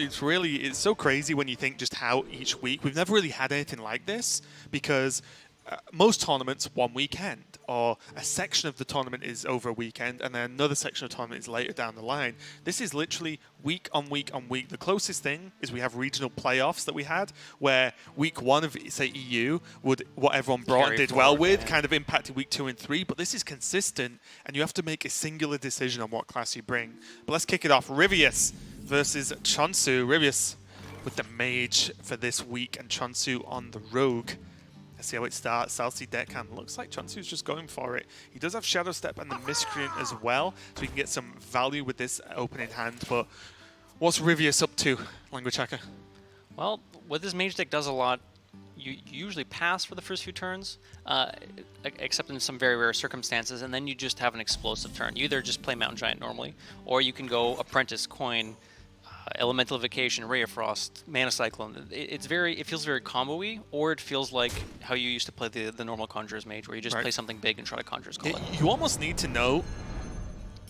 It's so crazy when you think just how each week, we've never really had anything like this, because most tournaments, one weekend, or a section of the tournament is over a weekend, and then another section of the tournament is later down the line. This is literally week on week on week. The closest thing is we have regional playoffs that we had, where week 1 of, say, EU, would what everyone brought and did well with, kind of impacted week 2 and 3, but this is consistent, and you have to make a singular decision on what class you bring. But let's kick it off. Ryvius versus che0nsu. Ryvius with the mage for this week, and che0nsu on the rogue. Let's see how it starts. Salty deckhand. Looks like che0nsu's just going for it. He does have Shadow Step and the Miscreant as well, so we can get some value with this opening hand. But what's Ryvius up to, Language Hacker? Well, what this mage deck does a lot, you usually pass for the first few turns, except in some very rare circumstances, and then you just have an explosive turn. You either just play Mountain Giant normally, or you can go Apprentice, Coin, Elemental Evocation, Ray of Frost, Mana Cyclone. It feels very combo-y, or it feels like how you used to play the normal Conjurer's Mage, where you just play something big and try to Conjurer's Call it. You almost need to know,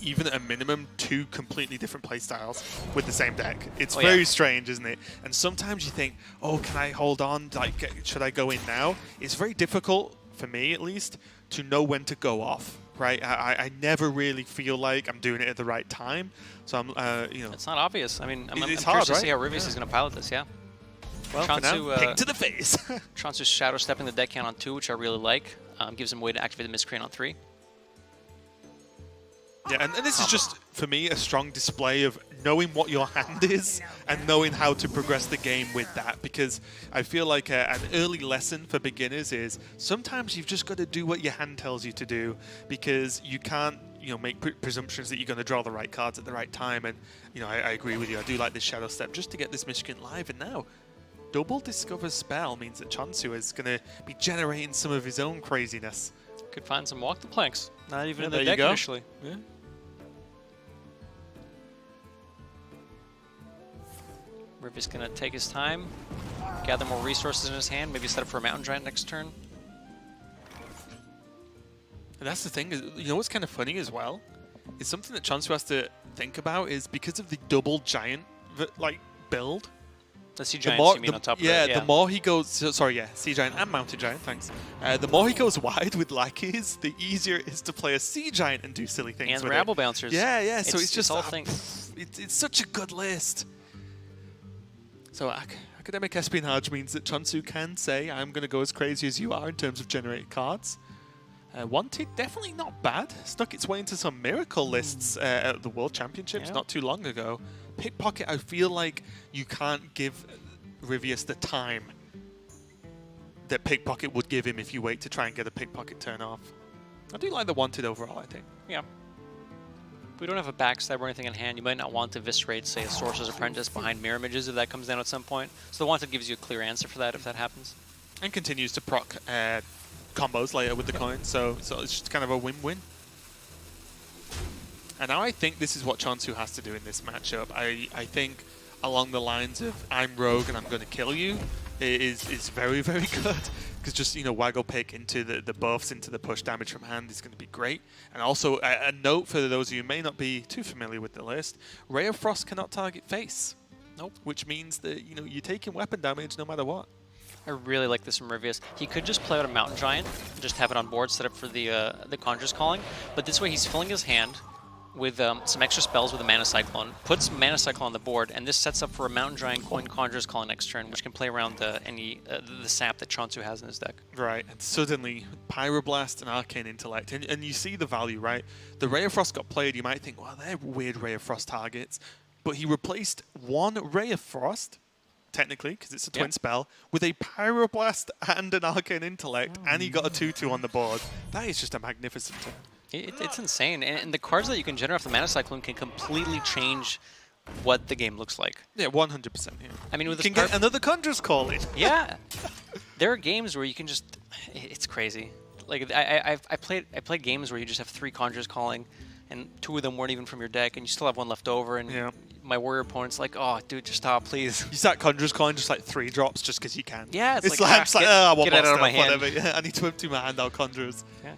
even at a minimum, 2 completely different playstyles with the same deck. It's very strange, isn't it? And sometimes you think, oh, can I hold on? Like, should I go in now? It's very difficult, for me at least, to know when to go off. Right, I never really feel like I'm doing it at the right time, so I'm, you know. It's not obvious. I mean, I'm curious hard, to see how Ryvius is going to pilot this. Yeah. Well, for now, ping to the face. che0nsu's Shadow Stepping the deckhand on 2, which I really like. Gives him a way to activate the Miscreant on 3. Yeah, and this is just, for me, a strong display of knowing what your hand is and knowing how to progress the game with that, because I feel like an early lesson for beginners is sometimes you've just got to do what your hand tells you to do, because you can't, you know, make presumptions that you're going to draw the right cards at the right time. And, you know, I agree with you. I do like this Shadow Step just to get this Miscreant live, and now double Discover Spell means that che0nsu is going to be generating some of his own craziness. Could find some Walk the Planks. Not even in the there deck you go. initially. Yeah. Ryvius going to take his time, gather more resources in his hand, maybe set up for a Mountain Giant next turn. And that's the thing, you know what's kind of funny as well? It's something that che0nsu has to think about, is because of the double giant like build. The Sea Giants, you mean, on top of that? Yeah, the more he goes, Sea Giant and Mountain Giant, thanks. The more he goes wide with lackeys, the easier it is to play a Sea Giant and do silly things and with Rabble Bouncers. Yeah, so it's just all things. It's such a good list. So Academic Espionage means that che0nsu can say, I'm going to go as crazy as you are in terms of generating cards. Wanted, definitely not bad. Stuck its way into some miracle lists at the World Championships not too long ago. Pickpocket, I feel like you can't give Ryvius the time that Pickpocket would give him if you wait to try and get a Pickpocket turn off. I do like the Wanted overall, I think. Yeah. If we don't have a backstab or anything in hand, you might not want to eviscerate, say, a Sorcerer's Apprentice behind Mirror Images if that comes down at some point. So the Wanted gives you a clear answer for that if that happens. And continues to proc combos later with the coin, so it's just kind of a win-win. And now I think this is what che0nsu has to do in this matchup. I think along the lines of I'm rogue and I'm going to kill you is very, very good. Because just, you know, waggle pick into the buffs, into the push damage from hand is going to be great. And also a note for those of you who may not be too familiar with the list, Ray of Frost cannot target face. Nope. Which means that, you know, you're taking weapon damage no matter what. I really like this from Ryvius. He could just play out a Mountain Giant, just have it on board, set up for the Conjurer's Calling. But this way he's filling his hand with some extra spells with a Mana Cyclone, puts Mana Cyclone on the board, and this sets up for a Mountain Giant, Coin, Conjurer's Calling next turn, which can play around the sap that che0nsu has in his deck. Right, and suddenly Pyroblast and Arcane Intellect, and you see the value, right? The Ray of Frost got played, you might think, well, they're weird Ray of Frost targets, but he replaced one Ray of Frost, technically, because it's a twin spell, with a Pyroblast and an Arcane Intellect, and he got a 2/2 on the board. That is just a magnificent turn. It's insane, and the cards that you can generate off the Mana Cyclone can completely change what the game looks like. Yeah, 100%. Yeah. I mean, with you can get another Conjurer's Calling. Yeah, there are games where you can just, it's crazy. Like I played games where you just have 3 Conjurer's Calling, and 2 of them weren't even from your deck, and you still have 1 left over, and my warrior opponent's like, oh, dude, just stop, please. You start Conjurer's Calling just like 3 drops just because you can. Yeah, it's like I want get it out of my hand. Whatever. Yeah, I need to empty my hand out Conjurers. Yeah.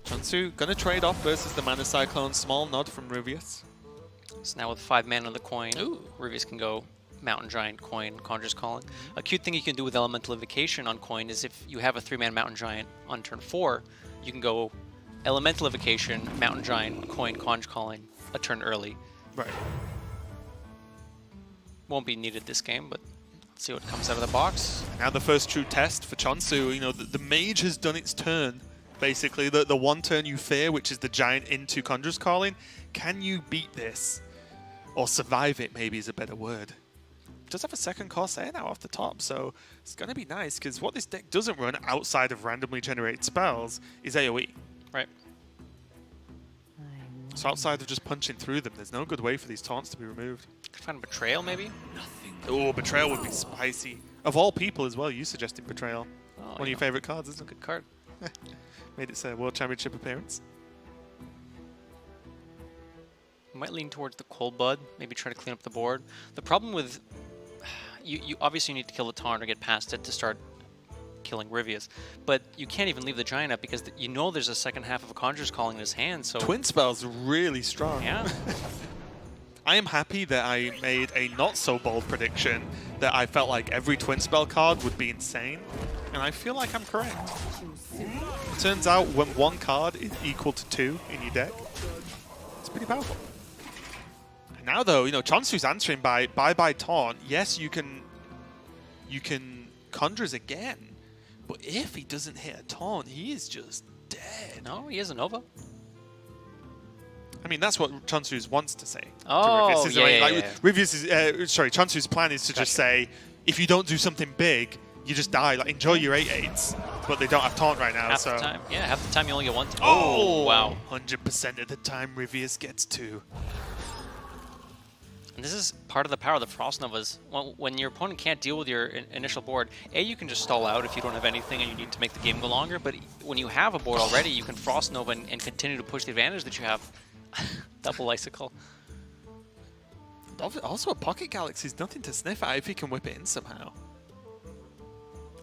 che0nsu gonna trade off versus the Mana Cyclone. Small nod from Ryvius. So now with 5 mana on the coin, Ooh. Ryvius can go Mountain Giant, coin, Conjurer's Calling. A cute thing you can do with Elemental Invocation on coin is if you have a 3-mana Mountain Giant on turn 4, you can go Elemental Invocation, Mountain Giant, coin, Conjure Calling a turn early. Right. Won't be needed this game, but let's see what comes out of the box. Now the first true test for che0nsu. You know, the mage has done its turn. Basically, the one turn you fear, which is the giant into Conjurer's Calling. Can you beat this? Or survive it, maybe is a better word. It does have a second Corsair now off the top, so it's going to be nice, because what this deck doesn't run outside of randomly generated spells is AoE. Right. So outside of just punching through them, there's no good way for these taunts to be removed. Could find Betrayal, maybe? Oh, Betrayal would be spicy. Of all people as well, you suggested Betrayal. Oh, One of your favourite cards, isn't it? Good card. Made its World Championship appearance. Might lean towards the Cold Blood, maybe try to clean up the board. The problem with... You obviously need to kill the taunt or get past it to start killing Ryvius, but you can't even leave the giant up because you know there's a second half of a Conjurer's Calling in his hand, so... Twin Spell's really strong. Yeah. I am happy that I made a not-so-bold prediction that I felt like every Twin Spell card would be insane, and I feel like I'm correct. It turns out when one card is equal to 2 in your deck, it's pretty powerful. And now though, you know, che0nsu's answering by bye-bye taunt. Yes, you can Conjures again, but if he doesn't hit a taunt, he is just dead. No, he has a Nova. I mean, that's what che0nsu wants to say. Oh, to Ryvius. yeah. Ryvius is, sorry, che0nsu's plan is to just say, if you don't do something big, you just die. Like, enjoy your 8/8s, but they don't have taunt right now. Half so. the time. Yeah, half the time you only get one. Oh, wow. 100% of the time Ryvius gets 2. And this is part of the power of the Frost Novas. When your opponent can't deal with your initial board, you can just stall out if you don't have anything and you need to make the game go longer, but when you have a board already, you can Frost Nova and continue to push the advantage that you have. Double Icicle. Also, a Pocket Galaxy is nothing to sniff at if he can whip it in somehow.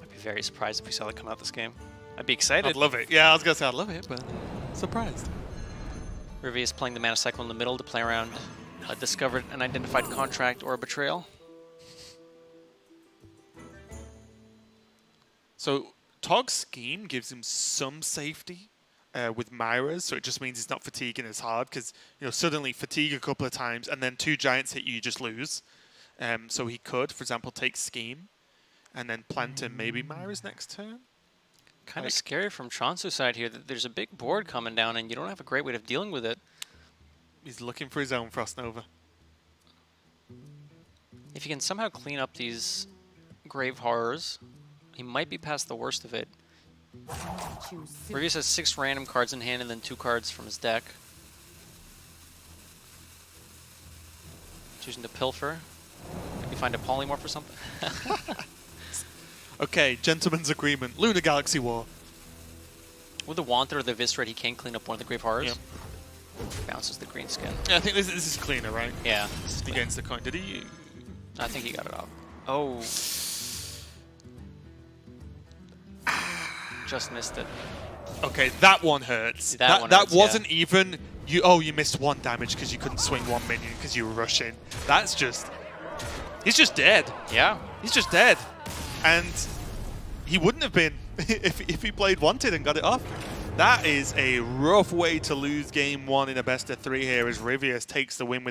I'd be very surprised if we saw that come out this game. I'd be excited. I'd love it. Yeah, I was going to say I'd love it, but surprised. Ryvius playing the Mana Cycle in the middle to play around a discovered and identified contract or a betrayal. So Tog's scheme gives him some safety with Myra's, so it just means he's not fatiguing as hard, because you know suddenly fatigue a couple of times and then 2 giants hit you just lose. So he could, for example, take scheme and then plant in maybe Myra's next turn. Kind of scary from che0nsu's side here that there's a big board coming down and you don't have a great way of dealing with it. He's looking for his own Frost Nova. If he can somehow clean up these Grave Horrors, he might be past the worst of it. Ryvius has 6 random cards in hand and then 2 cards from his deck. Choosing to pilfer. Maybe find a polymorph or something. Okay, gentleman's agreement. Lunar Galaxy War. With the Wanted or the Viscerate, he can clean up one of the Grave Horrors. Yep. Bounces the green skin. Yeah, I think this is cleaner, right? Yeah. Against the coin. Did he? I think he got it off. Oh. Just missed it. Okay, that one hurts. That one that hurts, wasn't even you. Oh, you missed 1 damage because you couldn't swing 1 minion because you were rushing. That's just. He's just dead. Yeah. He's just dead, and he wouldn't have been if he played Wanted and got it off. That is a rough way to lose game 1 in a best of 3 here as Ryvius takes the win with